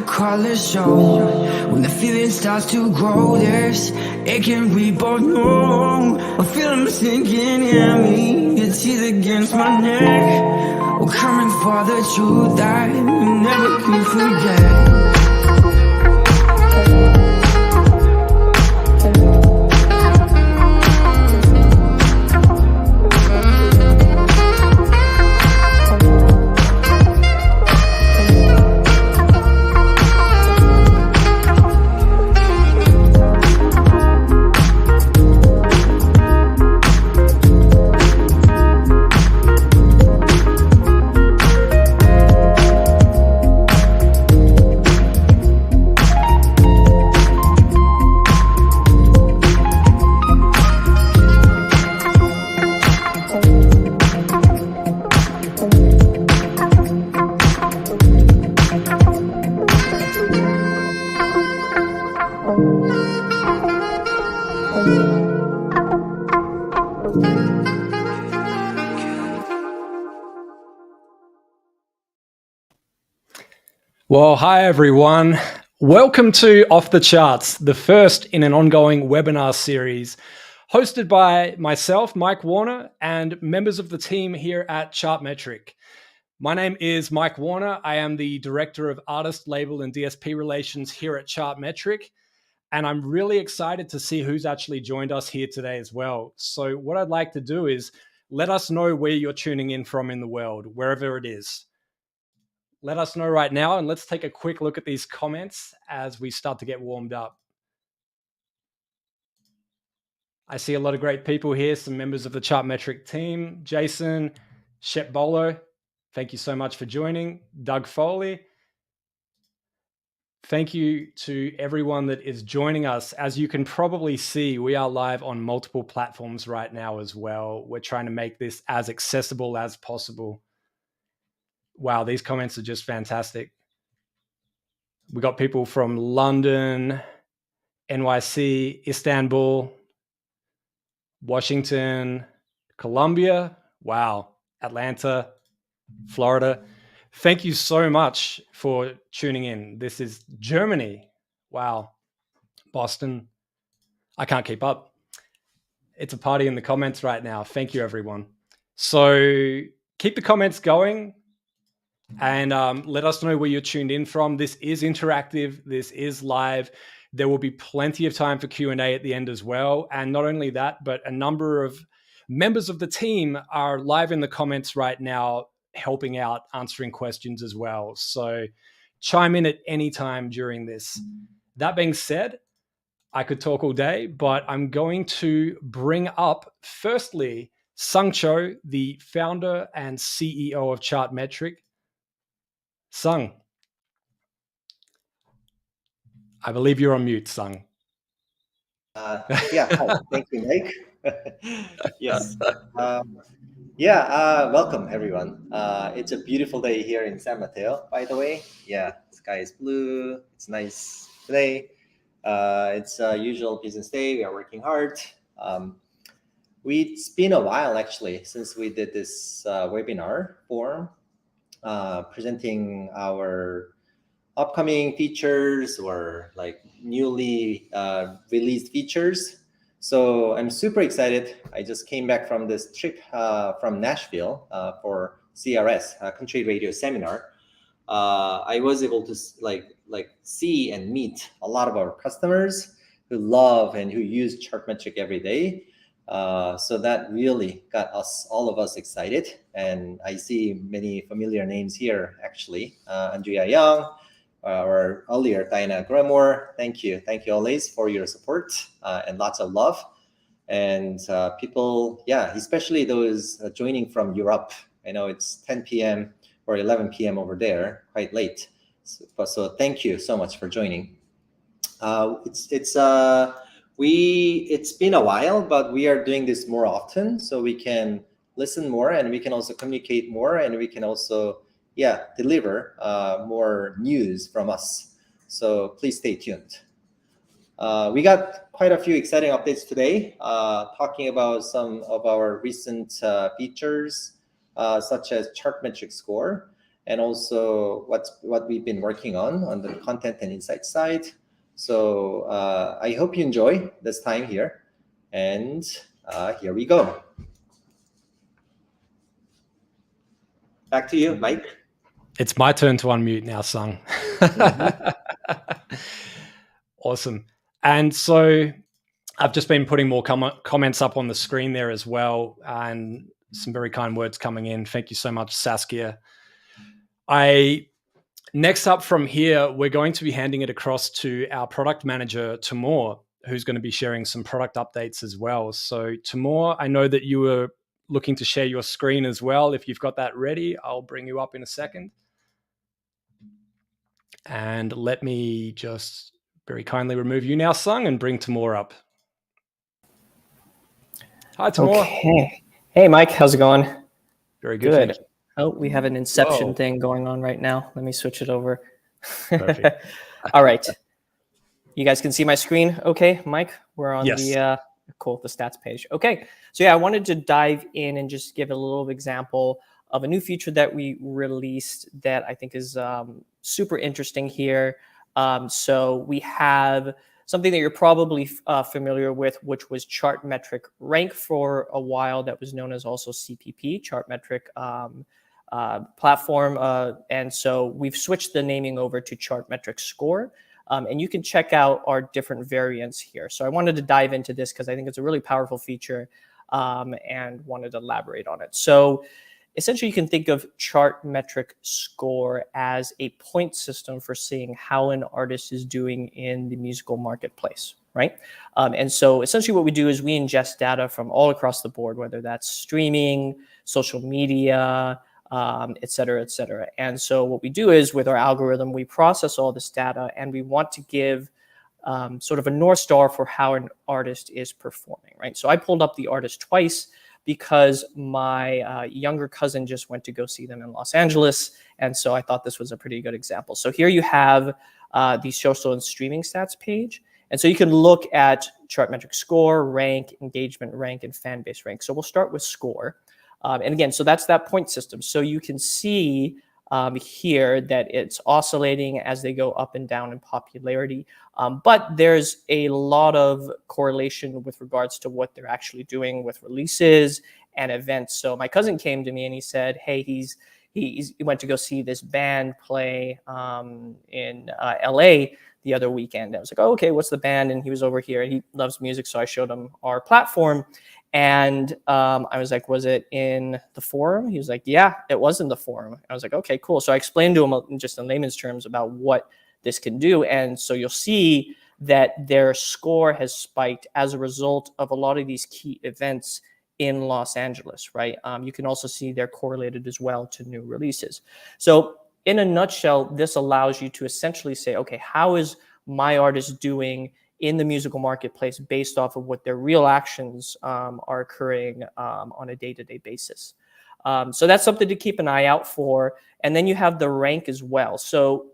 Colors show when the feeling starts to grow. It can be both. No, I feel them sinking in me. Your teeth against my neck. We're coming for the truth that we never can forget. Well, hi everyone. Welcome to Off the Charts, the first in an ongoing webinar series hosted by myself, Mike Warner, and members of the team here at Chartmetric. My name is Mike Warner. I am the Director of Artist, Label, and DSP Relations here at Chartmetric, and I'm really excited to see who's actually joined us here today as well. So what I'd like to do is let us know where you're tuning in from in the world, wherever it is. Let us know right now, and let's take a quick look at these comments as we start to get warmed up. I see a lot of great people here, some members of the Chartmetric team. Jason, Shep Bolo, thank you so much for joining. Doug Foley. Thank you to everyone that is joining us. As you can probably see, we are live on multiple platforms right now as well. We're trying to make this as accessible as possible. Wow, these comments are just fantastic. We got people from London, NYC, Istanbul, Washington, Colombia, wow, Atlanta, Florida. Thank you so much for tuning in. This is Germany. Wow. Boston. I can't keep up. It's a party in the comments right now. Thank you, everyone. So keep the comments going. And let us know where you're tuned in from. This is interactive. This is live. There will be plenty of time for Q&A at the end as well. And not only that, but a number of members of the team are live in the comments right now, helping out, answering questions as well. So chime in at any time during this. That being said, I could talk all day, but I'm going to bring up firstly Sung Cho, the founder and CEO of Chartmetric. Sung, I believe you're on mute, Sung. Yeah, hi. Thank you, Mike. Yes. Welcome everyone. It's a beautiful day here in San Mateo, by the way. Yeah, sky is blue. It's nice today. It's a usual business day. We are working hard. It's been a while actually since we did this webinar forum presenting our upcoming features or like newly released features. So I'm super excited. I just came back from this trip from Nashville for CRS, Country Radio Seminar. I was able to see and meet a lot of our customers who love and who use Chartmetric every day. So that really got all of us excited. And I see many familiar names here, actually. Andrea Young, or earlier, Diana Gramore. Thank you always for your support and lots of love. And people, especially those joining from Europe. I know it's 10 p.m. or 11 p.m. over there, quite late. So thank you so much for joining. It's been a while, but we are doing this more often, so we can listen more and we can also communicate more and we can also deliver more news from us. So please stay tuned. We got quite a few exciting updates today, talking about some of our recent features, such as Chartmetric score, and also what we've been working on the content and insight side. So I hope you enjoy this time here, and here we go. Back to you, Mike. It's my turn to unmute now, Sung. Awesome. And so I've just been putting more comments up on the screen there as well, and some very kind words coming in. Thank you so much, Saskia. Next up from here, we're going to be handing it across to our product manager, Timur, who's going to be sharing some product updates as well. So Timur, I know that you were looking to share your screen as well. If you've got that ready, I'll bring you up in a second. And let me just very kindly remove you now, Sung, and bring Timur up. Hi, Timur. Okay. Hey, Mike. How's it going? Very good. Oh, we have an Inception thing going on right now. Let me switch it over. Perfect. All right. You guys can see my screen okay, Mike? We're on the stats page. Okay. So I wanted to dive in and just give a little example of a new feature that we released that I think is super interesting here. So we have something that you're probably familiar with, which was Chartmetric Rank for a while. That was known as also CPP, Chartmetric platform. And so we've switched the naming over to Chartmetric Score. And you can check out our different variants here. So I wanted to dive into this because I think it's a really powerful feature and wanted to elaborate on it. So essentially, you can think of Chartmetric Score as a point system for seeing how an artist is doing in the musical marketplace, right? And so essentially what we do is we ingest data from all across the board, whether that's streaming, social media, et cetera, et cetera. And so what we do is with our algorithm, we process all this data and we want to give sort of a North Star for how an artist is performing, right? So I pulled up the artist twice because my younger cousin just went to go see them in Los Angeles. And so I thought this was a pretty good example. So here you have the social and streaming stats page. And so you can look at Chartmetric Score, Rank, Engagement Rank, and Fan Base Rank. So we'll start with Score. And again, so that's that point system. So you can see here that it's oscillating as they go up and down in popularity. But there's a lot of correlation with regards to what they're actually doing with releases and events. So my cousin came to me and he said, hey, he went to go see this band play in LA the other weekend. I was like, oh, okay, what's the band? And he was over here. He loves music. So I showed him our platform. And I was like, was it in the forum? He was like, yeah, it was in the forum. I was like, okay, cool. So I explained to him just in layman's terms about what this can do. And so you'll see that their score has spiked as a result of a lot of these key events in Los Angeles, right? You can also see they're correlated as well to new releases. So in a nutshell, this allows you to essentially say, okay, how is my artist doing in the musical marketplace based off of what their real actions are occurring on a day-to-day basis. So that's something to keep an eye out for. And then you have the rank as well. So,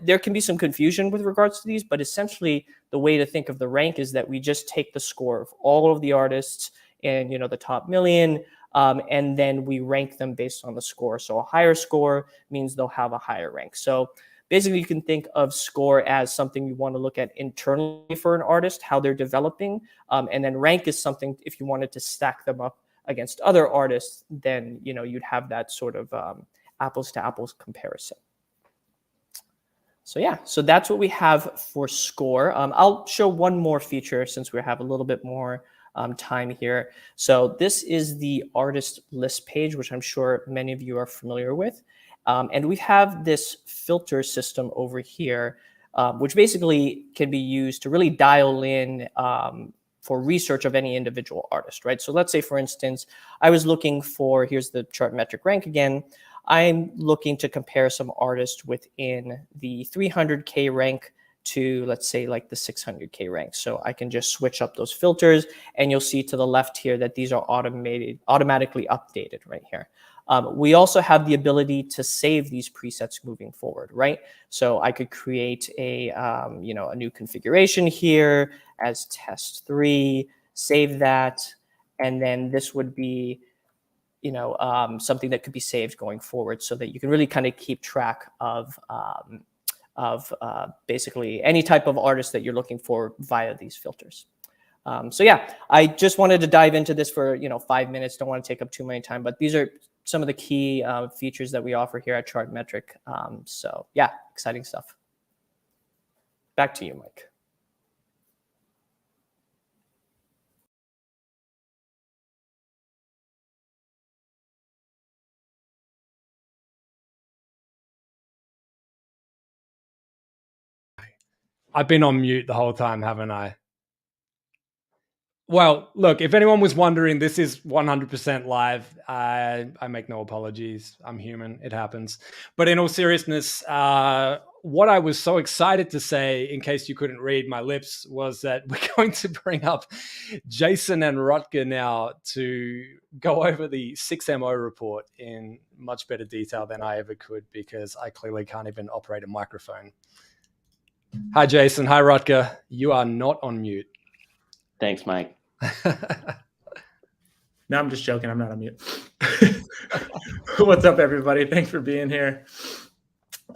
there can be some confusion with regards to these, but essentially the way to think of the rank is that we just take the score of all of the artists in, the top million, and then we rank them based on the score. So a higher score means they'll have a higher rank. So basically, you can think of score as something you want to look at internally for an artist, how they're developing. And then rank is something, if you wanted to stack them up against other artists, then, you'd have that sort of apples to apples comparison. So yeah, so that's what we have for score. I'll show one more feature since we have a little bit more time here. So this is the artist list page, which I'm sure many of you are familiar with. And we have this filter system over here, which basically can be used to really dial in for research of any individual artist, right? So let's say, for instance, I was looking for, here's the Chartmetric rank again. I'm looking to compare some artists within the 300K rank to, let's say, like the 600K rank. So I can just switch up those filters, and you'll see to the left here that these are automatically updated right here. We also have the ability to save these presets moving forward, right? So I could create a new configuration here as test 3, save that, and then this would be something that could be saved going forward, so that you can really kind of keep track of basically any type of artist that you're looking for via these filters. So yeah, I just wanted to dive into this for 5 minutes. Don't want to take up too much time, but these are some of the key features that we offer here at Chartmetric. So yeah, exciting stuff. Back to you, Mike. I've been on mute the whole time, haven't I? Well, look, if anyone was wondering, this is 100% live. I make no apologies. I'm human. It happens. But in all seriousness, what I was so excited to say, in case you couldn't read my lips, was that we're going to bring up Jason and Rutger now to go over the 6MO report in much better detail than I ever could, because I clearly can't even operate a microphone. Hi, Jason. Hi, Rutger. You are not on mute. Thanks, Mike. No, I'm just joking. I'm not on mute. What's up, everybody? Thanks for being here.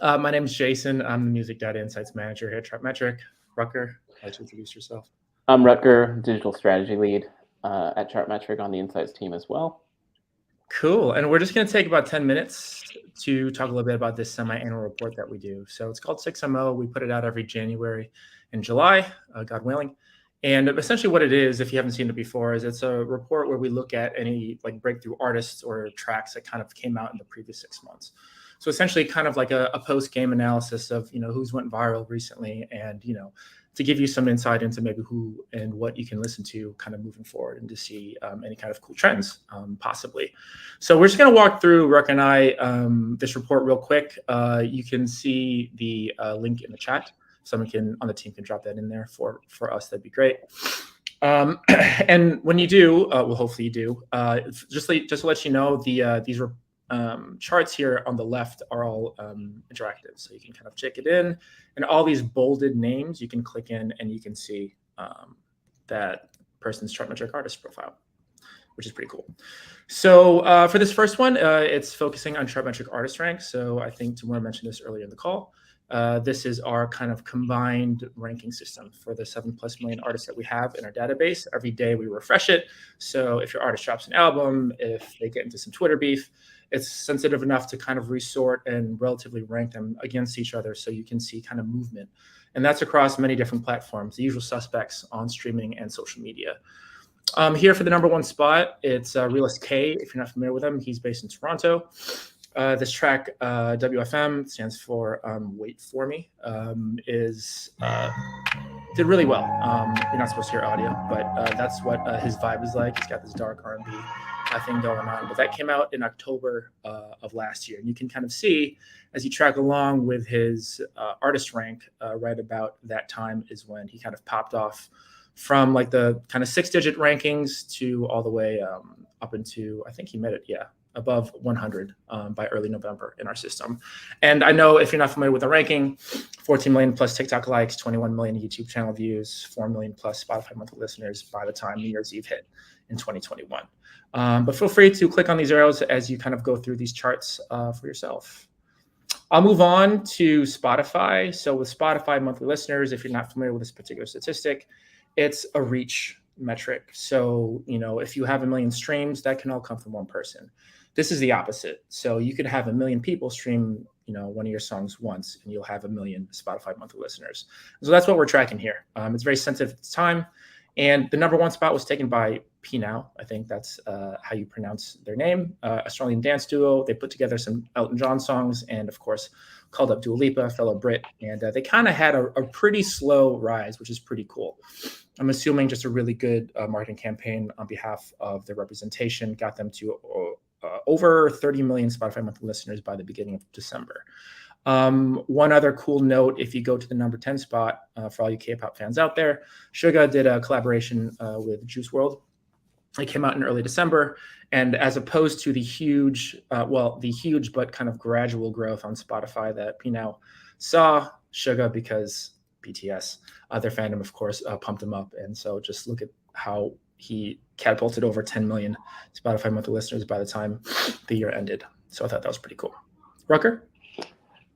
My name is Jason. I'm the Music Data Insights Manager here at Chartmetric. Rutger, why don't you introduce yourself? I'm Rutger, Digital Strategy Lead at Chartmetric on the Insights team as well. Cool. And we're just going to take about 10 minutes to talk a little bit about this semi-annual report that we do. So it's called 6MO. We put it out every January and July, God willing. And essentially what it is, if you haven't seen it before, is it's a report where we look at any like breakthrough artists or tracks that kind of came out in the previous 6 months. So essentially kind of like a post-game analysis of, who's went viral recently, and, to give you some insight into maybe who and what you can listen to kind of moving forward, and to see any kind of cool trends possibly. So we're just going to walk through, Ruck and I, this report real quick. You can see the link in the chat. Someone on the team can drop that in there for us. That'd be great. And when you do, well, hopefully you do, just to let you know, these charts here on the left are all interactive. So you can kind of check it in, and all these bolded names, you can click in and you can see that person's Chartmetric artist profile, which is pretty cool. So for this first one, it's focusing on Chartmetric artist rank. So I think Timur mentioned this earlier in the call. This is our kind of combined ranking system for the 7+ million artists that we have in our database. Every day we refresh it. So if your artist drops an album, if they get into some Twitter beef, it's sensitive enough to kind of resort and relatively rank them against each other, so you can see kind of movement. And that's across many different platforms, the usual suspects on streaming and social media. Here for the #1 spot, it's Realist K. If you're not familiar with him, he's based in Toronto. This track, WFM, stands for Wait For Me, did really well. You're not supposed to hear audio, but that's what his vibe is like. He's got this dark R&B thing going on. But that came out in October of last year. And you can kind of see as you track along with his artist rank, right about that time is when he kind of popped off from like the kind of 6-digit rankings to all the way up into, I think he made it, above 100 by early November in our system. And I know if you're not familiar with the ranking, 14 million plus TikTok likes, 21 million YouTube channel views, 4 million plus Spotify monthly listeners by the time New Year's Eve hit in 2021. But feel free to click on these arrows as you kind of go through these charts for yourself. I'll move on to Spotify. So with Spotify monthly listeners, if you're not familiar with this particular statistic, it's a reach metric. So, if you have 1 million streams, that can all come from one person. This is the opposite. So you could have 1 million people stream, one of your songs once, and you'll have 1 million Spotify monthly listeners. So that's what we're tracking here. It's very sensitive at the time. And the number one spot was taken by P-Now. I think that's how you pronounce their name. Australian dance duo. They put together some Elton John songs and, of course, called up Dua Lipa, fellow Brit. And they kind of had a pretty slow rise, which is pretty cool. I'm assuming just a really good marketing campaign on behalf of their representation got them to over 30 million Spotify monthly listeners by the beginning of December. One other cool note, if you go to the number 10 spot, for all you K-pop fans out there, Suga did a collaboration with Juice WRLD. It came out in early December, and as opposed to the huge but kind of gradual growth on Spotify that P-Now saw, Suga, because BTS, their fandom, of course, pumped him up. And so just look at how he catapulted over 10 million Spotify monthly listeners by the time the year ended. So I thought that was pretty cool. Rucker?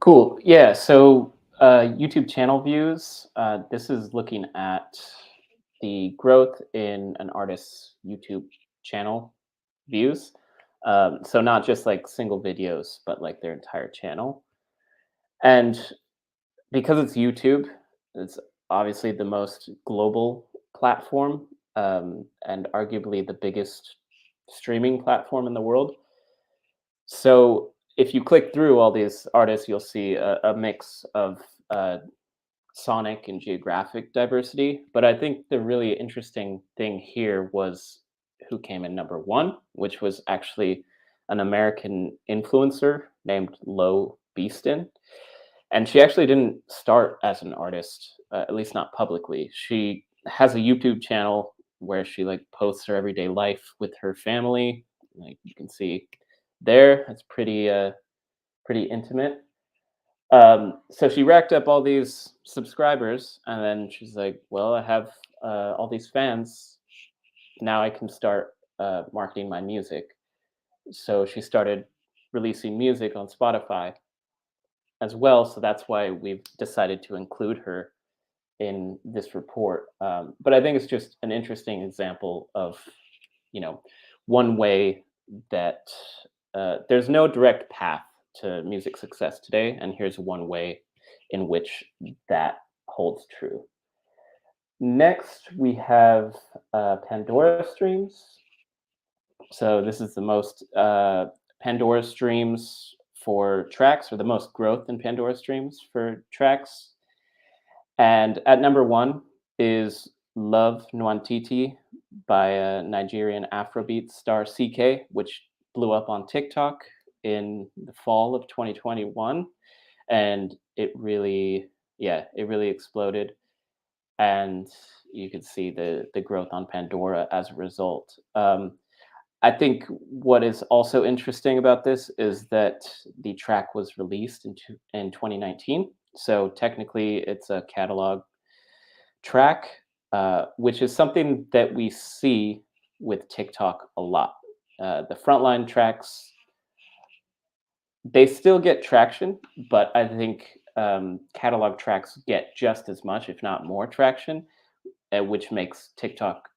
Cool. Yeah. So YouTube channel views, this is looking at the growth in an artist's YouTube channel views. So not just like single videos, but like their entire channel. And because it's YouTube, it's obviously the most global platform and arguably the biggest streaming platform in the world. So if you click through all these artists, you'll see a mix of sonic and geographic diversity. But I think the really interesting thing here was who came in number one, which was actually an American influencer named Lo Beaston. And she actually didn't start as an artist, at least not publicly. She has a YouTube channel where she like posts her everyday life with her family. Like you can see there, it's pretty intimate. So she racked up all these subscribers, and then she's like, well, I have all these fans. Now I can start marketing my music. So she started releasing music on Spotify as well. So that's why we've decided to include her in this report. But I think it's just an interesting example of, one way that there's no direct path to music success today. And here's one way in which that holds true. Next, we have Pandora streams. So this is the most Pandora streams for tracks, or the most growth in Pandora streams for tracks. And at number one is Love Nwantiti by a Nigerian Afrobeat star CK, which blew up on TikTok in the fall of 2021. And it really exploded. And you could see the growth on Pandora as a result. I think what is also interesting about this is that the track was released in 2019. So technically it's a catalog track, which is something that we see with TikTok a lot. The frontline tracks, they still get traction, but I think catalog tracks get just as much, if not more traction, which makes TikTok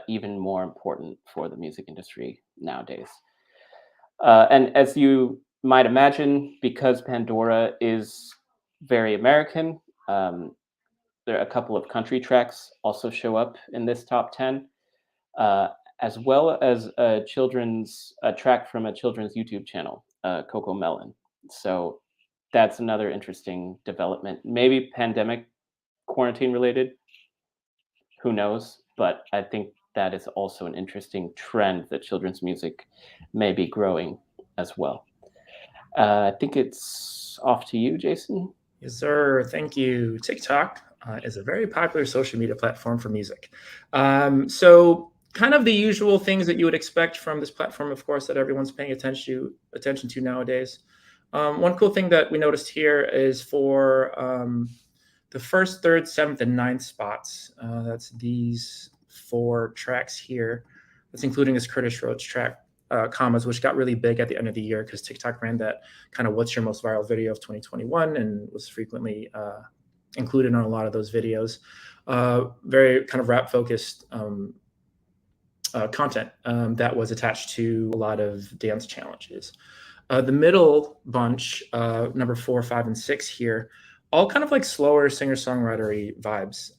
even more important for the music industry nowadays. And as you might imagine, because Pandora is very American, there are a couple of country tracks also show up in this top 10, as well as a track from a children's YouTube channel Coco Melon. So that's another interesting development. Maybe pandemic, quarantine related. Who knows? But I think that is also an interesting trend that children's music may be growing as well. I think it's off to you, Jason. Yes, sir. Thank you. TikTok is a very popular social media platform for music. So kind of the usual things that you would expect from this platform, of course, that everyone's paying attention to nowadays. One cool thing that we noticed here is for the first, third, seventh, and ninth spots. That's these 4 tracks here. That's including this Curtis Rhodes track, Commas, which got really big at the end of the year because TikTok ran that kind of what's your most viral video of 2021 and was frequently included on a lot of those videos. Very kind of rap focused content that was attached to a lot of dance challenges. The middle bunch, number 4, 5, and 6 here, all kind of like slower singer-songwritery vibes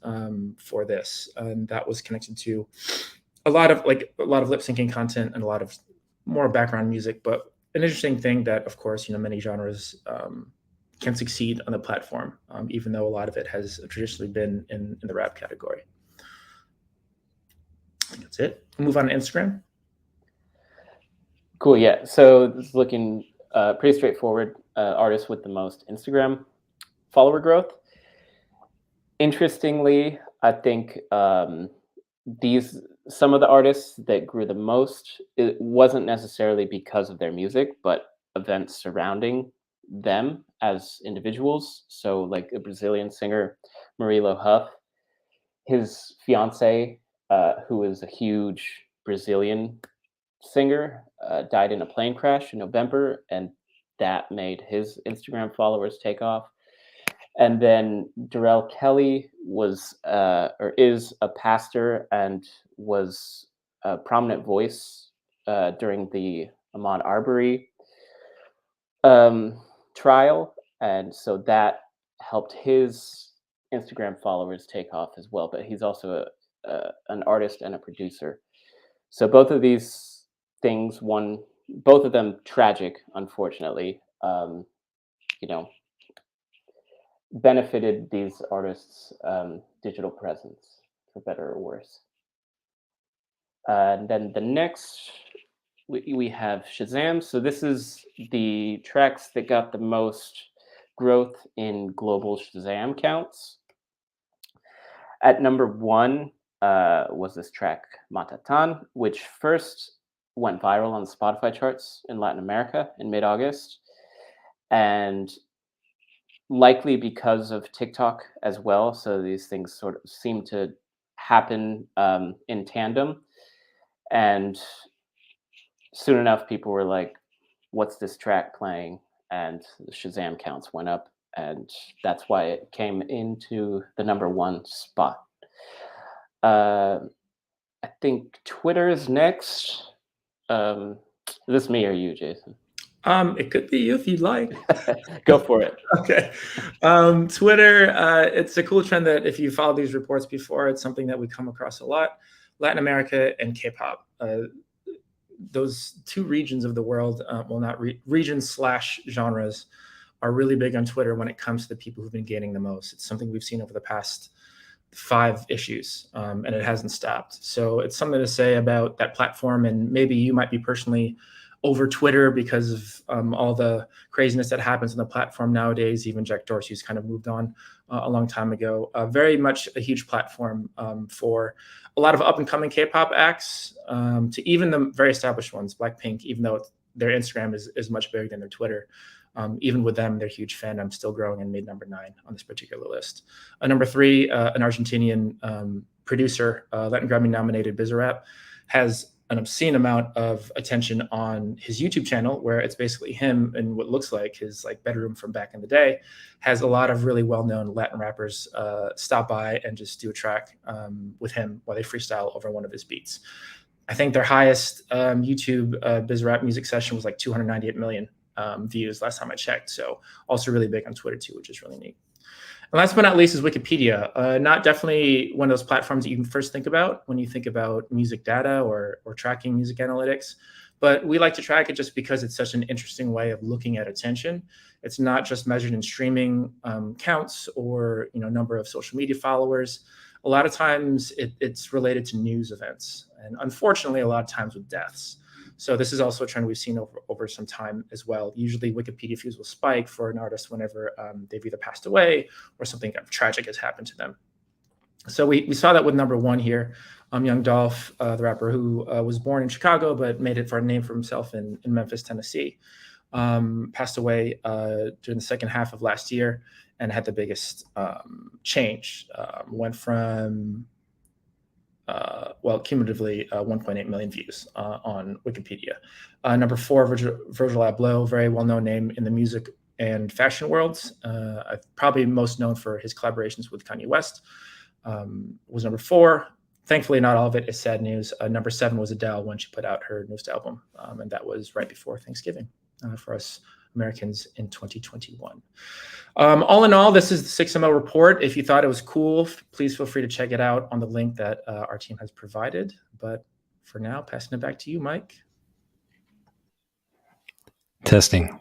for this. And that was connected to a lot of lip syncing content and a lot of more background music, but an interesting thing that, of course, many genres can succeed on the platform, even though a lot of it has traditionally been in the rap category. I think that's it. We'll move on to Instagram. Cool, yeah. So this is looking pretty straightforward. Artists with the most Instagram follower growth. Interestingly, I think some of the artists that grew the most, it wasn't necessarily because of their music, but events surrounding them as individuals. So like a Brazilian singer, Murilo Huff, his fiance, who is a huge Brazilian singer, died in a plane crash in November, and that made his Instagram followers take off. And then Darrell Kelly was or is a pastor and was a prominent voice during the Ahmaud Arbery trial. And so that helped his Instagram followers take off as well. But he's also an artist and a producer. So both of these things, both of them tragic, unfortunately, benefited these artists' digital presence, for better or worse. And then the next, we have Shazam. So this is the tracks that got the most growth in global Shazam counts. At number 1 was this track, Matatan, which first went viral on the Spotify charts in Latin America in mid-August. And likely because of TikTok as well. So these things sort of seem to happen in tandem. And soon enough, people were like, what's this track playing? And the Shazam counts went up. And that's why it came into the number 1 spot. I think Twitter is next. Is this me or you, Jason? It could be you if you'd like. Go for it. Okay. Twitter, it's a cool trend that if you follow these reports before, it's something that we come across a lot. Latin America and K-pop. Those 2 regions of the world, regions/genres, are really big on Twitter when it comes to the people who've been gaining the most. It's something we've seen over the past 5 issues, and it hasn't stopped. So it's something to say about that platform, and maybe you might be personally over Twitter because of all the craziness that happens on the platform nowadays. Even Jack Dorsey's kind of moved on a long time ago. Very much a huge platform for a lot of up-and-coming K-pop acts, to even the very established ones, Blackpink, even though their Instagram is much bigger than their Twitter. Even with them, their huge fandom still growing and made number 9 on this particular list. Number 3, an Argentinian producer, Latin Grammy-nominated Bizarrap, has an obscene amount of attention on his YouTube channel, where it's basically him in what looks like his bedroom from back in the day. Has a lot of really well-known Latin rappers stop by and just do a track with him while they freestyle over one of his beats. I think their highest YouTube Bizarrap music session was 298 million views last time I checked. So also really big on Twitter too, which is really neat. And last but not least is Wikipedia. Not definitely one of those platforms that you can first think about when you think about music data or tracking music analytics, But we like to track it just because it's such an interesting way of looking at attention. It's not just measured in streaming counts or number of social media followers. A lot of times it's related to news events, and unfortunately, a lot of times with deaths. So this is also a trend we've seen over some time as well. Usually Wikipedia views will spike for an artist whenever they've either passed away or something tragic has happened to them. So we saw that with number one here. Young Dolph, the rapper who was born in Chicago but made it for a name for himself in Memphis, Tennessee, passed away during the second half of last year and had the biggest change. Went from, cumulatively 1.8 million views on Wikipedia. Number four, Virgil Abloh, very well-known name in the music and fashion worlds. Probably most known for his collaborations with Kanye West. Was number four. Thankfully, not all of it is sad news. Number seven was Adele when she put out her newest album, and that was right before Thanksgiving for us Americans in 2021. All in all, this is the 6MO report. If you thought it was cool, please feel free to check it out on the link that our team has provided. But for now, passing it back to you, Mike. Testing.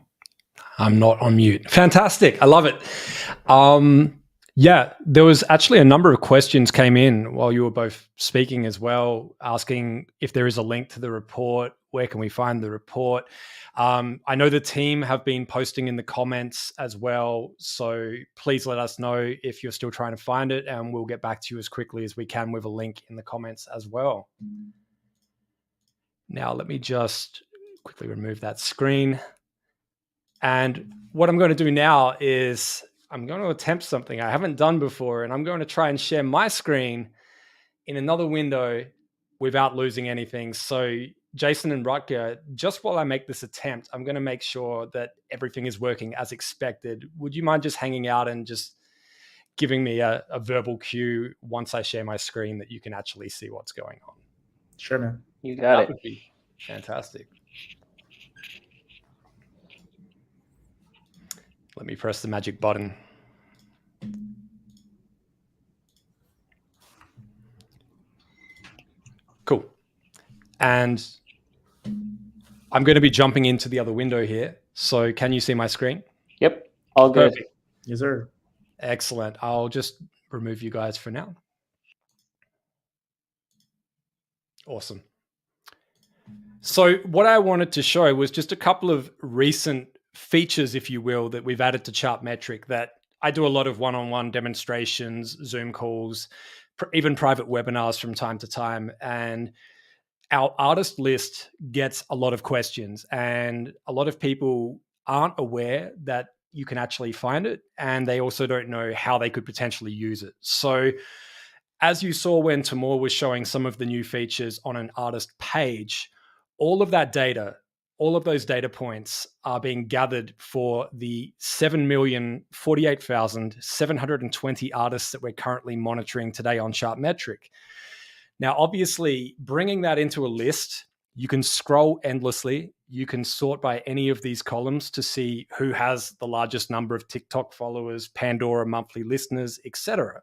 I'm not on mute. Fantastic. I love it. Yeah, there was actually a number of questions came in while you were both speaking as well, asking if there is a link to the report, where can we find the report? I know the team have been posting in the comments as well, so please let us know if you're still trying to find it, and we'll get back to you as quickly as we can with a link in the comments as well. Now, let me just quickly remove that screen. And what I'm going to do now is I'm going to attempt something I haven't done before, and I'm going to try and share my screen in another window without losing anything. So Jason and Rutger, just while I make this attempt, I'm going to make sure that everything is working as expected. Would you mind just hanging out and just giving me a verbal cue once I share my screen that you can actually see what's going on? Sure, man. You got it. That would be fantastic. Let me press the magic button. Cool. And I'm going to be jumping into the other window here. So can you see my screen? Yep. All good. Perfect. Yes, sir. Excellent. I'll just remove you guys for now. Awesome. So what I wanted to show was just a couple of recent features, if you will, that we've added to Chartmetric that I do a lot of one-on-one demonstrations, Zoom calls, even private webinars from time to time. And our artist list gets a lot of questions, and a lot of people aren't aware that you can actually find it, and they also don't know how they could potentially use it. So as you saw when Timur was showing some of the new features on an artist page, all of that data, all of those data points are being gathered for the 7,048,720 artists that we're currently monitoring today on Chartmetric. Now, obviously, bringing that into a list, you can scroll endlessly. You can sort by any of these columns to see who has the largest number of TikTok followers, Pandora monthly listeners, etc.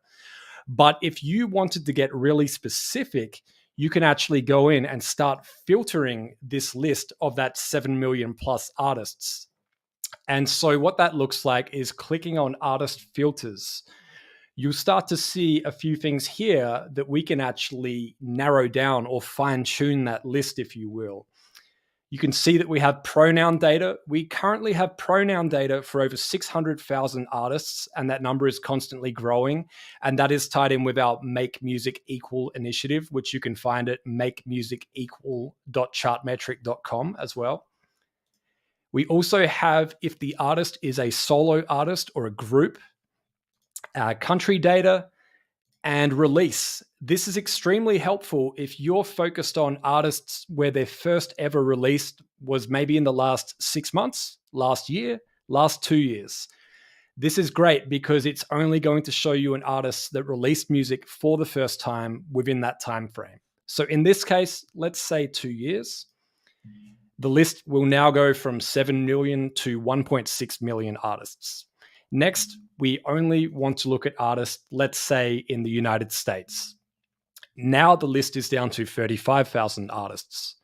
But if you wanted to get really specific, you can actually go in and start filtering this list of that 7 million plus artists. And so what that looks like is clicking on artist filters. You'll start to see a few things here that we can actually narrow down or fine tune that list, if you will. You can see that we have pronoun data. We currently have pronoun data for over 600,000 artists, and that number is constantly growing. And that is tied in with our Make Music Equal initiative, which you can find at makemusicequal.chartmetric.com as well. We also have if the artist is a solo artist or a group, country data, and release. This is extremely helpful if you're focused on artists where their first ever release was maybe in the last 6 months, last year, last 2 years. This is great because it's only going to show you an artist that released music for the first time within that time frame. So in this case, let's say 2 years. The list will now go from 7 million to 1.6 million artists. Next, we only want to look at artists, let's say, in the United States. Now the list is down to 35,000 artists.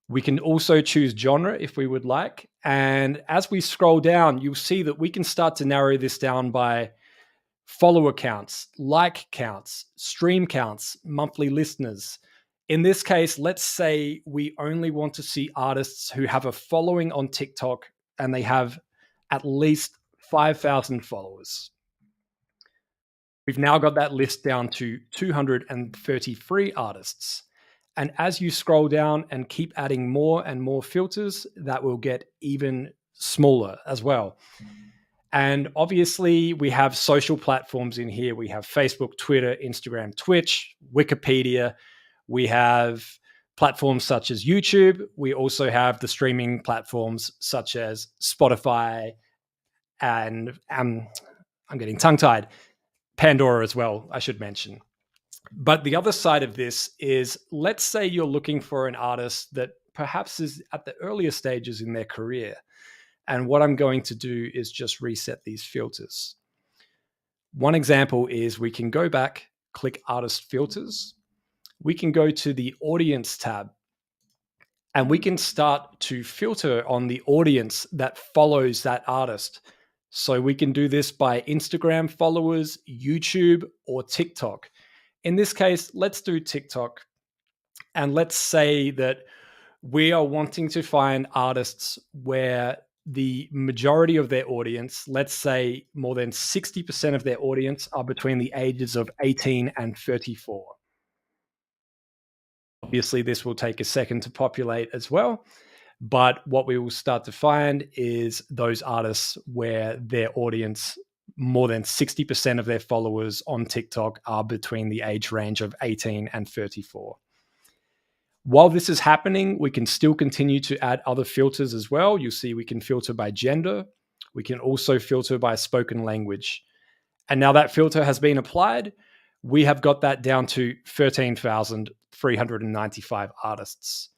We can also choose genre if we would like. And as we scroll down, you'll see that we can start to narrow this down by follower counts, like counts, stream counts, monthly listeners. In this case, let's say we only want to see artists who have a following on TikTok and they have at least 5,000 followers. We've now got that list down to 233 artists. And as you scroll down and keep adding more and more filters, that will get even smaller as well. And obviously, we have social platforms in here. We have Facebook, Twitter, Instagram, Twitch, Wikipedia. We have platforms such as YouTube. We also have the streaming platforms such as Spotify and I'm getting tongue-tied, Pandora as well, I should mention. But the other side of this is, let's say you're looking for an artist that perhaps is at the earlier stages in their career. And what I'm going to do is just reset these filters. One example is we can go back, click Artist Filters. We can go to the Audience tab, and we can start to filter on the audience that follows that artist. So we can do this by Instagram followers, YouTube, or TikTok. In this case, let's do TikTok. And let's say that we are wanting to find artists where the majority of their audience, let's say more than 60% of their audience, are between the ages of 18 and 34. Obviously, this will take a second to populate as well. But what we will start to find is those artists where their audience, more than 60% of their followers on TikTok, are between the age range of 18 and 34. While this is happening, we can still continue to add other filters as well. You'll see we can filter by gender. We can also filter by spoken language. And now that filter has been applied, we have got that down to 13,395 artists.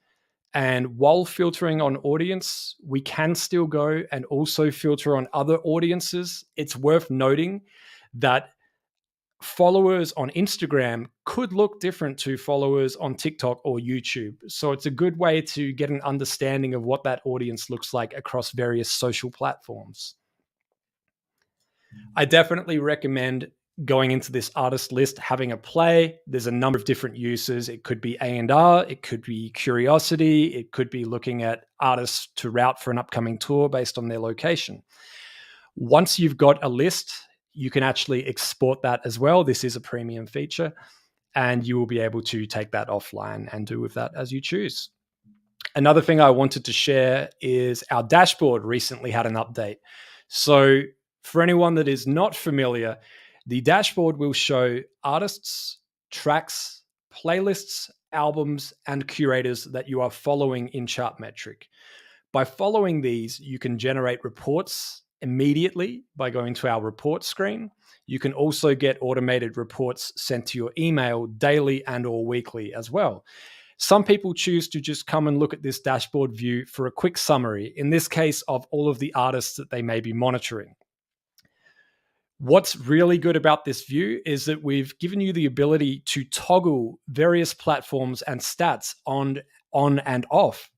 And while filtering on audience, we can still go and also filter on other audiences. It's worth noting that followers on Instagram could look different to followers on TikTok or YouTube. So it's a good way to get an understanding of what that audience looks like across various social platforms. I definitely recommend going into this artist list, having a play. There's a number of different uses. It could be A&R, it could be curiosity, it could be looking at artists to route for an upcoming tour based on their location. Once you've got a list, you can actually export that as well. This is a premium feature, and you will be able to take that offline and do with that as you choose. Another thing I wanted to share is our dashboard recently had an update. So for anyone that is not familiar, the dashboard will show artists, tracks, playlists, albums, and curators that you are following in Chartmetric. By following these, you can generate reports immediately by going to our report screen. You can also get automated reports sent to your email daily and or weekly as well. Some people choose to just come and look at this dashboard view for a quick summary, in this case of all of the artists that they may be monitoring. What's really good about this view is that we've given you the ability to toggle various platforms and stats on and off.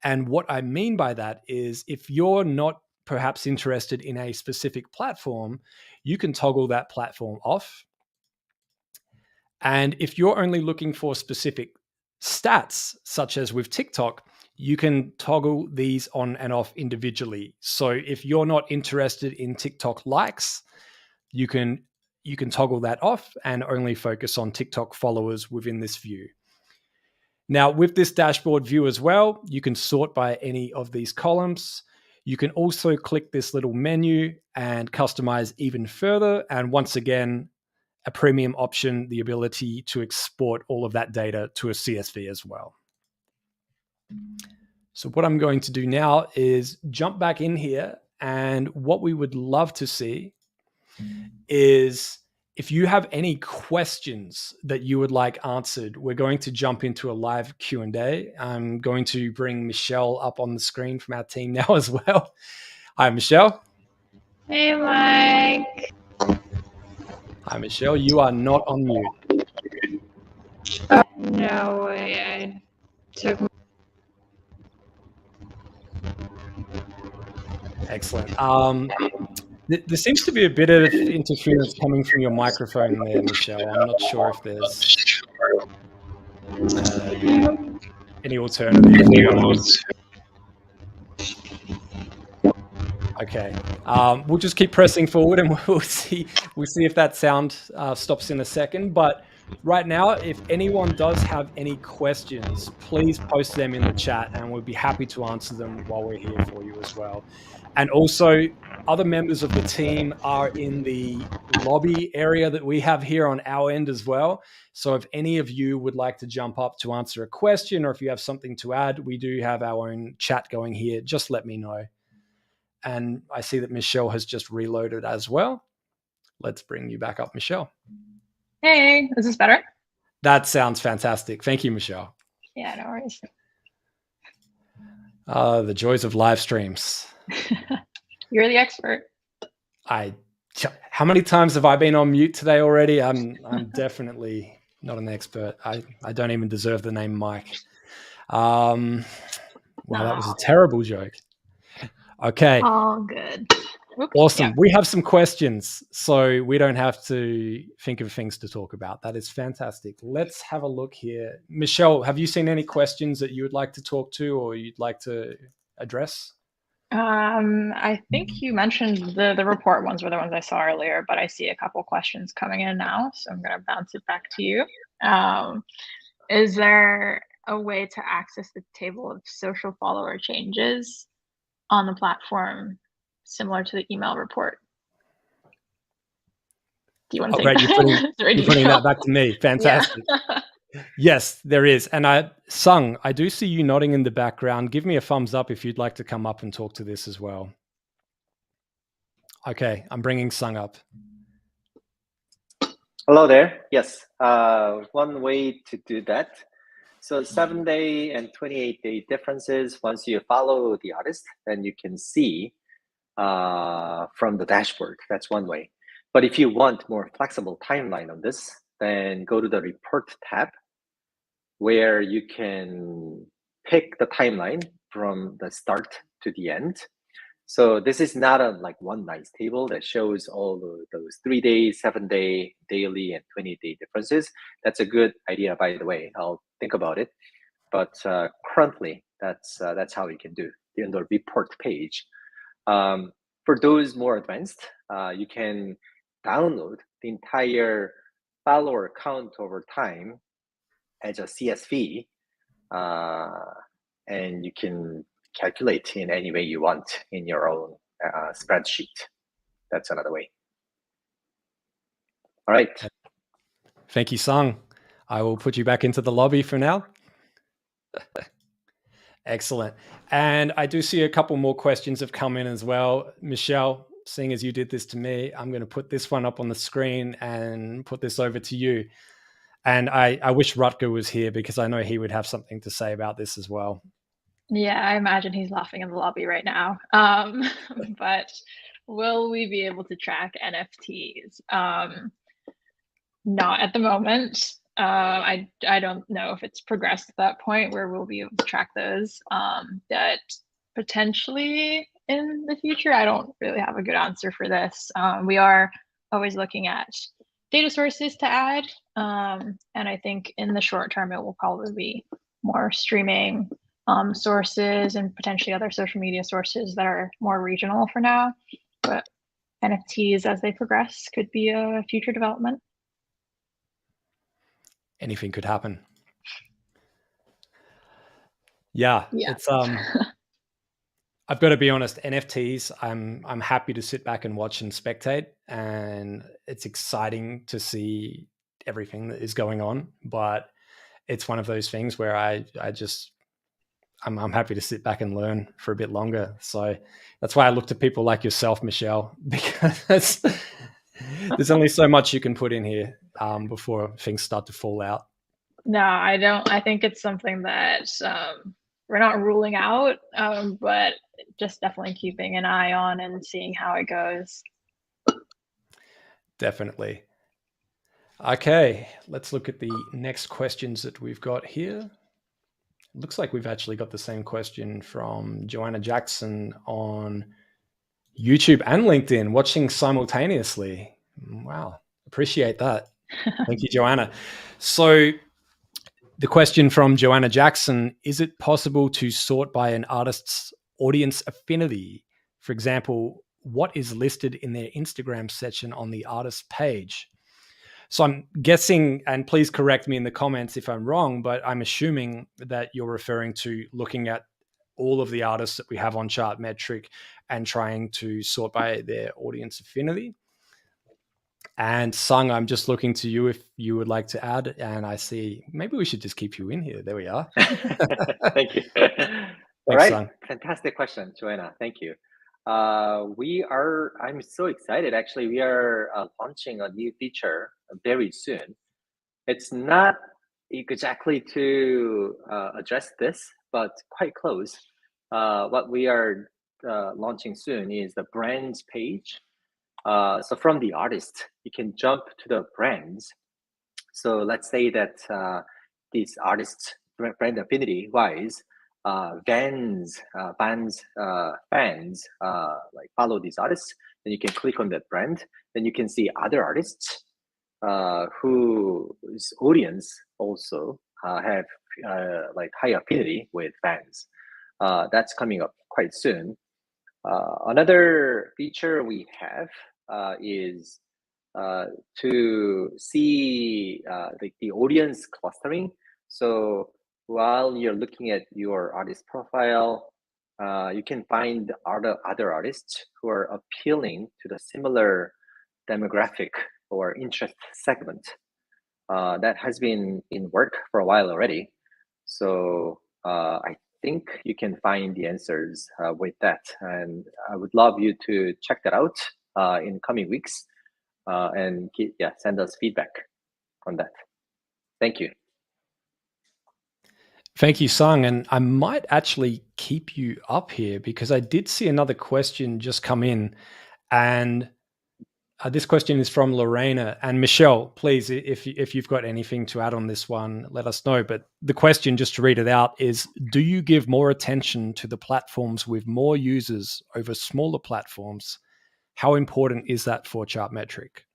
And what I mean by that is, if you're not perhaps interested in a specific platform, you can toggle that platform off. And if you're only looking for specific stats, such as with TikTok, you can toggle these on and off individually. So if you're not interested in TikTok likes, you can toggle that off and only focus on TikTok followers within this view. Now, with this dashboard view as well, you can sort by any of these columns. You can also click this little menu and customize even further. And once again, a premium option, the ability to export all of that data to a CSV as well. So what I'm going to do now is jump back in here, and what we would love to see is if you have any questions that you would like answered, we're going to jump into a live Q&A. I'm going to bring Michelle up on the screen from our team now as well. Hi, Michelle. Hey, Mike. Hi, Michelle. You are not on mute. No way. I took Excellent. There seems to be a bit of interference coming from your microphone there, Michelle. I'm not sure if there's any alternative. Okay, we'll just keep pressing forward, and we'll see if that sound stops in a second. But right now, if anyone does have any questions, please post them in the chat, and we'll be happy to answer them while we're here for you as well. And also, other members of the team are in the lobby area that we have here on our end as well. So if any of you would like to jump up to answer a question, or if you have something to add, we do have our own chat going here. Just let me know. And I see that Michelle has just reloaded as well. Let's bring you back up, Michelle. Hey, is this better? That sounds fantastic. Thank you, Michelle. Yeah, no worries. The joys of live streams. You're the expert. How many times have I been on mute today already? I'm definitely not an expert. I don't even deserve the name Mike. Wow, that was a terrible joke. Okay. All good. Oops, Awesome. yeah. We have some questions, so we don't have to think of things to talk about. That is fantastic. Let's have a look here. Michelle, have you seen any questions that you would like to talk to or you'd like to address? I think you mentioned the report ones were the ones I saw earlier, but I see a couple questions coming in now, so I'm going to bounce it back to you. Is there a way to access the table of social follower changes on the platform similar to the email report? Do you want to take that? You're putting that back to me. Fantastic. Yeah. Yes, there is. And Sung, I do see you nodding in the background. Give me a thumbs up if you'd like to come up and talk to this as well. Okay, I'm bringing Sung up. Hello there. Yes, one way to do that. So 7-day and 28-day differences, once you follow the artist, then you can see from the dashboard. That's one way. But if you want more flexible timeline on this, then go to the report tab, where you can pick the timeline from the start to the end. So this is not a one nice table that shows all those 3-day, 7-day, daily, and 20-day differences. That's a good idea, by the way. I'll think about it. But currently, that's how we can do in the report page. For those more advanced, you can download the entire follower count over time as a CSV, and you can calculate in any way you want in your own spreadsheet. That's another way. All right. Thank you, Sung. I will put you back into the lobby for now. Excellent. And I do see a couple more questions have come in as well. Michelle, seeing as you did this to me, I'm going to put this one up on the screen and put this over to you. And I wish Rutger was here because I know he would have something to say about this as well. Yeah, I imagine he's laughing in the lobby right now. But will we be able to track NFTs? Not at the moment. I don't know if it's progressed to that point where we'll be able to track those. That potentially in the future, I don't really have a good answer for this. We are always looking at data sources to add. And I think in the short term, it will probably be more streaming sources and potentially other social media sources that are more regional for now. But NFTs, as they progress, could be a future development. Anything could happen. Yeah. It's I've got to be honest, NFTs, I'm happy to sit back and watch and spectate, and it's exciting to see everything that is going on, but it's one of those things where I'm happy to sit back and learn for a bit longer. So that's why I look to people like yourself, Michelle, because there's only so much you can put in here before things start to fall out. No, I don't. I think it's something that we're not ruling out, but just definitely keeping an eye on and seeing how it goes. Definitely. Okay, let's look at the next questions that we've got here. Looks like we've actually got the same question from Joanna Jackson on YouTube and LinkedIn watching simultaneously. Wow. Appreciate that. Thank you, Joanna. So the question from Joanna Jackson, is it possible to sort by an artist's audience affinity? For example, what is listed in their Instagram section on the artist page? So I'm guessing, and please correct me in the comments if I'm wrong, but I'm assuming that you're referring to looking at all of the artists that we have on Chartmetric and trying to sort by their audience affinity. And Sung, I'm just looking to you if you would like to add. And I see maybe we should just keep you in here. There we are. Thank you. All Thanks, right, Sung. fantastic question, Joanna. Thank you. I'm so excited. Actually, we are launching a new feature very soon. It's not exactly to address this, but quite close. What we are launching soon is the brands page. So from the artist, you can jump to the brands. So let's say that these artists brand affinity wise, fans like follow these artists, then you can click on that brand. Then you can see other artists whose audience also have like high affinity with fans. That's coming up quite soon. Another feature we have is to see the audience clustering. So while you're looking at your artist profile, you can find other artists who are appealing to the similar demographic or interest segment. That has been in work for a while already. So I think you can find the answers with that. And I would love you to check that out in coming weeks and send us feedback on that. Thank you. Thank you, Sung. And I might actually keep you up here because I did see another question just come in. And this question is from Lorena. And Michelle, please, if you've got anything to add on this one, let us know. But the question, just to read it out, is, do you give more attention to the platforms with more users over smaller platforms? How important is that for Chartmetric?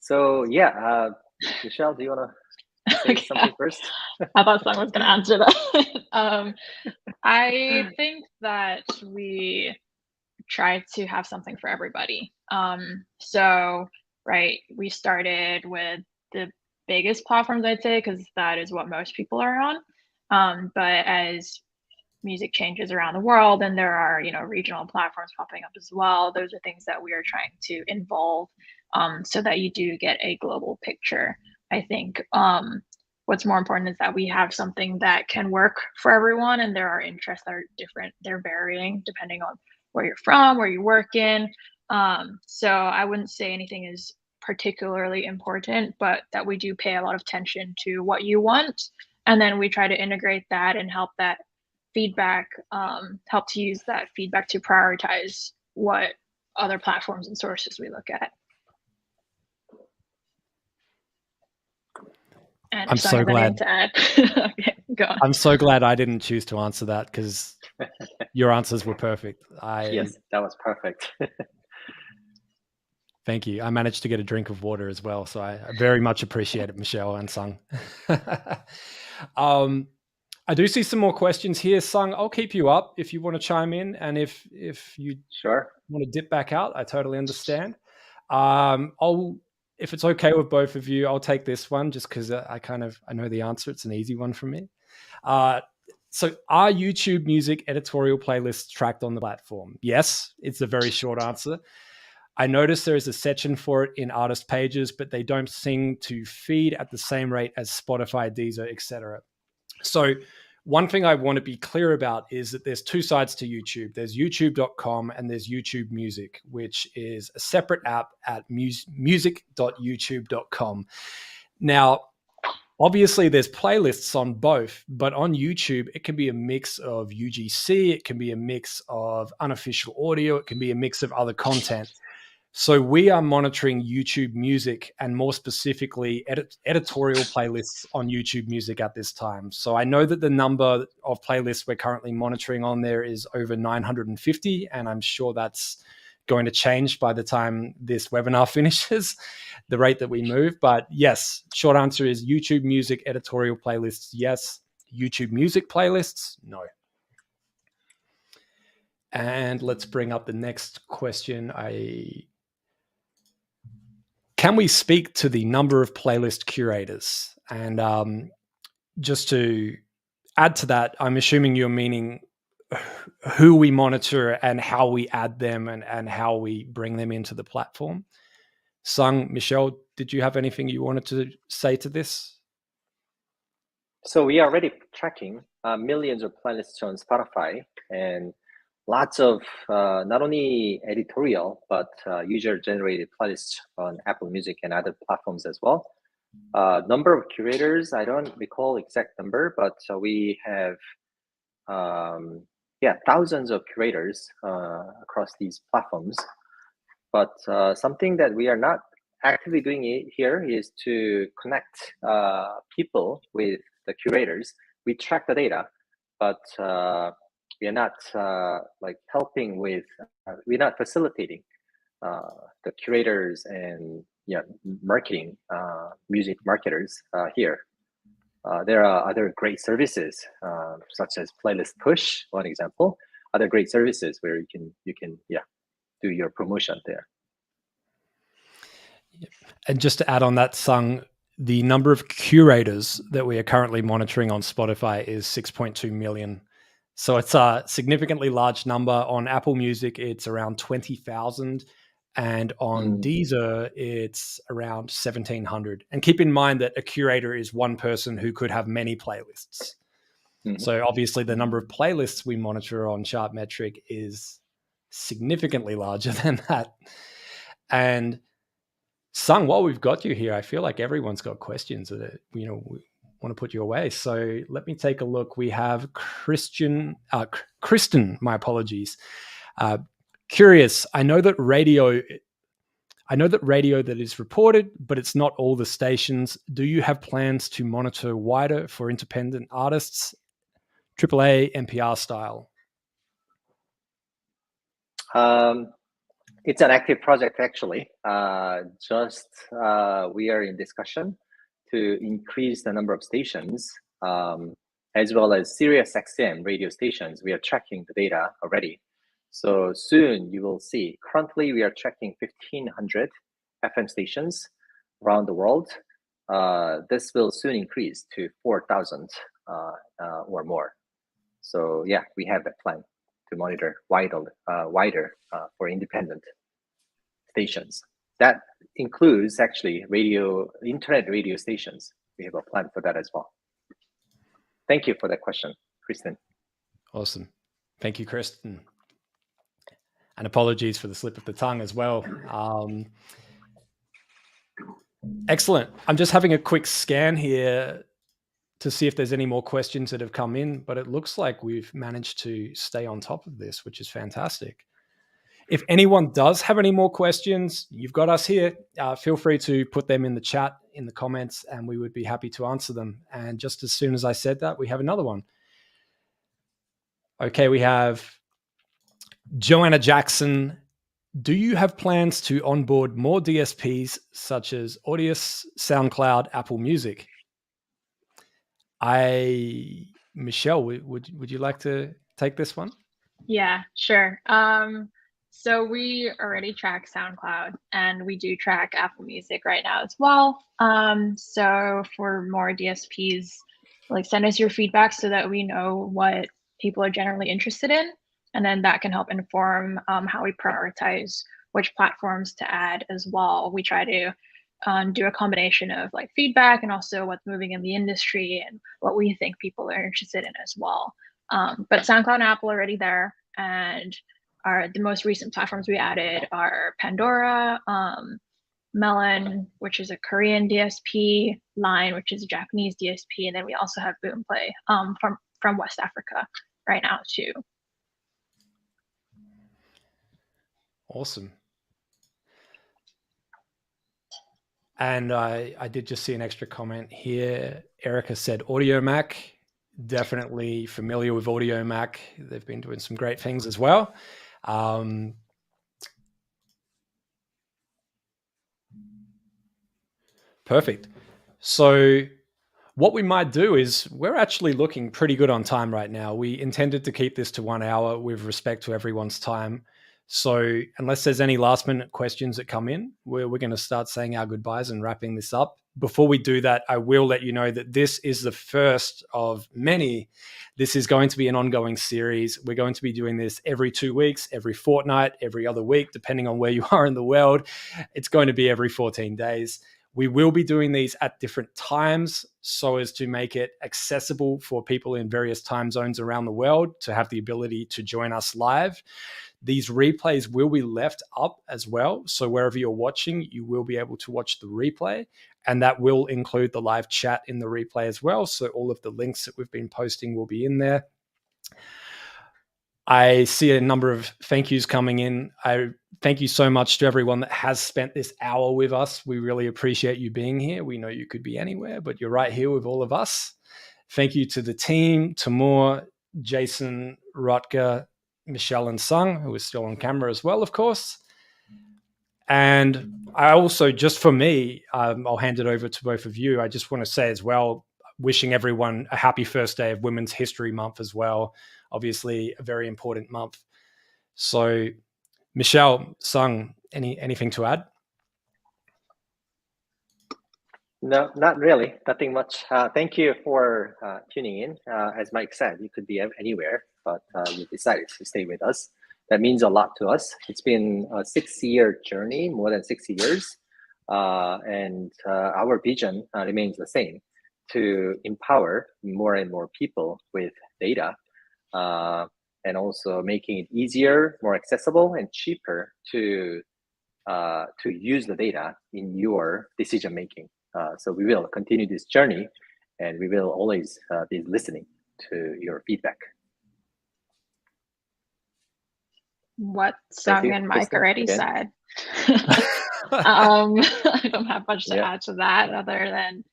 So Michelle, do you want to say something first? I thought someone was going to answer that. I think that we try to have something for everybody. We started with the biggest platforms, I'd say, because that is what most people are on. But as music changes around the world and there are, regional platforms popping up as well, those are things that we are trying to involve so that you do get a global picture. I think what's more important is that we have something that can work for everyone, and there are interests that are different. They're varying depending on where you're from, where you work in. So I wouldn't say anything is particularly important, but that we do pay a lot of attention to what you want. And then we try to integrate that and help that feedback, help to use that feedback to prioritize what other platforms and sources we look at. And I'm so glad to add. Okay, go on. I'm so glad I didn't choose to answer that because your answers were perfect. Yes, that was perfect. Thank you. I managed to get a drink of water as well, so I very much appreciate it, Michelle and Sung. I do see some more questions here. Sung, I'll keep you up if you want to chime in, and if you want to dip back out, I totally understand. If it's okay with both of you, I'll take this one just because I know the answer. It's an easy one for me. So are YouTube music editorial playlists tracked on the platform? Yes, it's a very short answer. I noticed there is a section for it in artist pages, but they don't seem to feed at the same rate as Spotify, Deezer, etc. So one thing I want to be clear about is that there's two sides to YouTube. There's youtube.com and there's YouTube Music, which is a separate app at music.youtube.com. Now, obviously there's playlists on both, but on YouTube, it can be a mix of UGC, it can be a mix of unofficial audio, it can be a mix of other content. So we are monitoring YouTube Music, and more specifically editorial playlists on YouTube Music at this time. So I know that the number of playlists we're currently monitoring on there is over 950, and I'm sure that's going to change by the time this webinar finishes, the rate that we move. But yes, short answer is YouTube Music editorial playlists, yes. YouTube Music playlists, no. And let's bring up the next question. Can we speak to the number of playlist curators? And just to add to that, I'm assuming you're meaning who we monitor and how we add them and how we bring them into the platform. Sung, Michelle, did you have anything you wanted to say to this? So we are already tracking millions of playlists on Spotify, and lots of not only editorial, but user-generated playlists on Apple Music and other platforms as well. Number of curators, I don't recall exact number, but we have thousands of curators across these platforms. But something that we are not actively doing here is to connect people with the curators. We track the data, but we are not helping with, we're not facilitating the curators and marketing, music marketers here. There are other great services such as Playlist Push, one example. Other great services where you can do your promotion there. And just to add on that, Sung, the number of curators that we are currently monitoring on Spotify is 6.2 million. So it's a significantly large number. On Apple Music, it's around 20,000. And on Deezer, it's around 1,700. And keep in mind that a curator is one person who could have many playlists. So obviously the number of playlists we monitor on Chartmetric is significantly larger than that. And Sung, while we've got you here, I feel like everyone's got questions that we want to put your way. So let me take a look. We have Kristen, my apologies. Curious, I know that radio that is reported, but it's not all the stations. Do you have plans to monitor wider for independent artists, AAA, NPR style? It's an active project, actually. We are in discussion to increase the number of stations, as well as Sirius XM radio stations. We are tracking the data already. So soon you will see. Currently, we are tracking 1,500 FM stations around the world. This will soon increase to 4,000 or more. So yeah, we have a plan to monitor wider for independent stations. That includes actually internet radio stations. We have a plan for that as well. Thank you for that question, Kristen. Awesome. Thank you, Kristen. And apologies for the slip of the tongue as well. Excellent. I'm just having a quick scan here to see if there's any more questions that have come in, but it looks like we've managed to stay on top of this, which is fantastic. If anyone does have any more questions, you've got us here. Feel free to put them in the chat, in the comments, and we would be happy to answer them. And just as soon as I said that, we have another one. Okay, we have Joanna Jackson. Do you have plans to onboard more DSPs such as Audius, SoundCloud, Apple Music? Michelle, would you like to take this one? Yeah, sure. So we already track SoundCloud, and we do track Apple Music right now as well. So for more DSPs, send us your feedback so that we know what people are generally interested in, and then that can help inform how we prioritize which platforms to add as well. We try to do a combination of feedback and also what's moving in the industry and what we think people are interested in as well. But SoundCloud and Apple are already there, and the most recent platforms we added are Pandora, Melon, which is a Korean DSP, Line, which is a Japanese DSP, and then we also have Boomplay from West Africa right now too. Awesome. And I did just see an extra comment here. Erica said Audio Mac. Definitely familiar with Audio Mac. They've been doing some great things as well. Perfect. So what we might do is we're actually looking pretty good on time right now. We intended to keep this to 1 hour with respect to everyone's time. So unless there's any last minute questions that come in, we're going to start saying our goodbyes and wrapping this up. Before we do that, I will let you know that this is the first of many. This is going to be an ongoing series. We're going to be doing this every 2 weeks, every fortnight, every other week, depending on where you are in the world. It's going to be every 14 days. We will be doing these at different times so as to make it accessible for people in various time zones around the world to have the ability to join us live. These replays will be left up as well. So wherever you're watching, you will be able to watch the replay, and that will include the live chat in the replay as well. So all of the links that we've been posting will be in there. I see a number of thank yous coming in. I thank you so much to everyone that has spent this hour with us. We really appreciate you being here. We know you could be anywhere, but you're right here with all of us. Thank you to the team, Timur, Jason, Rutger, Michelle, and Sung, who is still on camera as well, of course. And I also, just for me, I'll hand it over to both of you. I just want to say as well, wishing everyone a happy first day of Women's History Month as well. Obviously, a very important month. So, Michelle, Sung, anything to add? No, not really. Nothing much. Thank you for tuning in. As Mike said, you could be anywhere, but you decided to stay with us. That means a lot to us. It's been a 6-year journey, more than 6 years. And our vision remains the same, to empower more and more people with data, and also making it easier, more accessible, and cheaper to use the data in your decision making. So we will continue this journey, and we will always be listening to your feedback. What Sung and Mike already said. I don't have much to add to that other than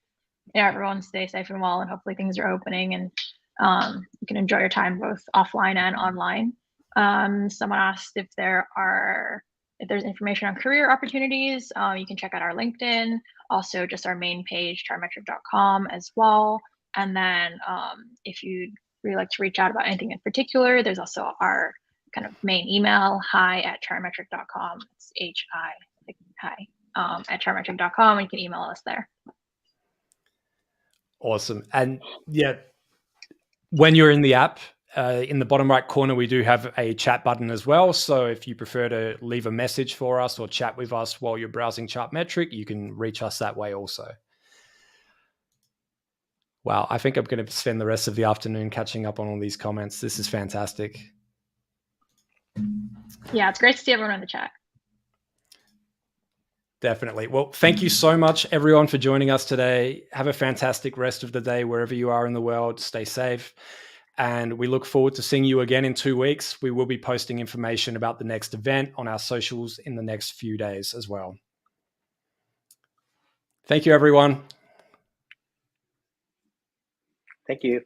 everyone stay safe and well, and hopefully things are opening and you can enjoy your time both offline and online. Someone asked if there's information on career opportunities. You can check out our LinkedIn, also just our main page, chartmetric.com as well. And then if you'd really like to reach out about anything in particular, there's also our kind of main email, hi@chartmetric.com. It's hi at chartmetric.com, and you can email us there. Awesome. And yeah, when you're in the app, in the bottom right corner, we do have a chat button as well. So if you prefer to leave a message for us or chat with us while you're browsing Chartmetric, you can reach us that way also. Wow, I think I'm going to spend the rest of the afternoon catching up on all these comments. This is fantastic. Yeah, it's great to see everyone in the chat. Definitely. Well, thank you so much, everyone, for joining us today. Have a fantastic rest of the day wherever you are in the world. Stay safe. And we look forward to seeing you again in 2 weeks. We will be posting information about the next event on our socials in the next few days as well. Thank you, everyone. Thank you.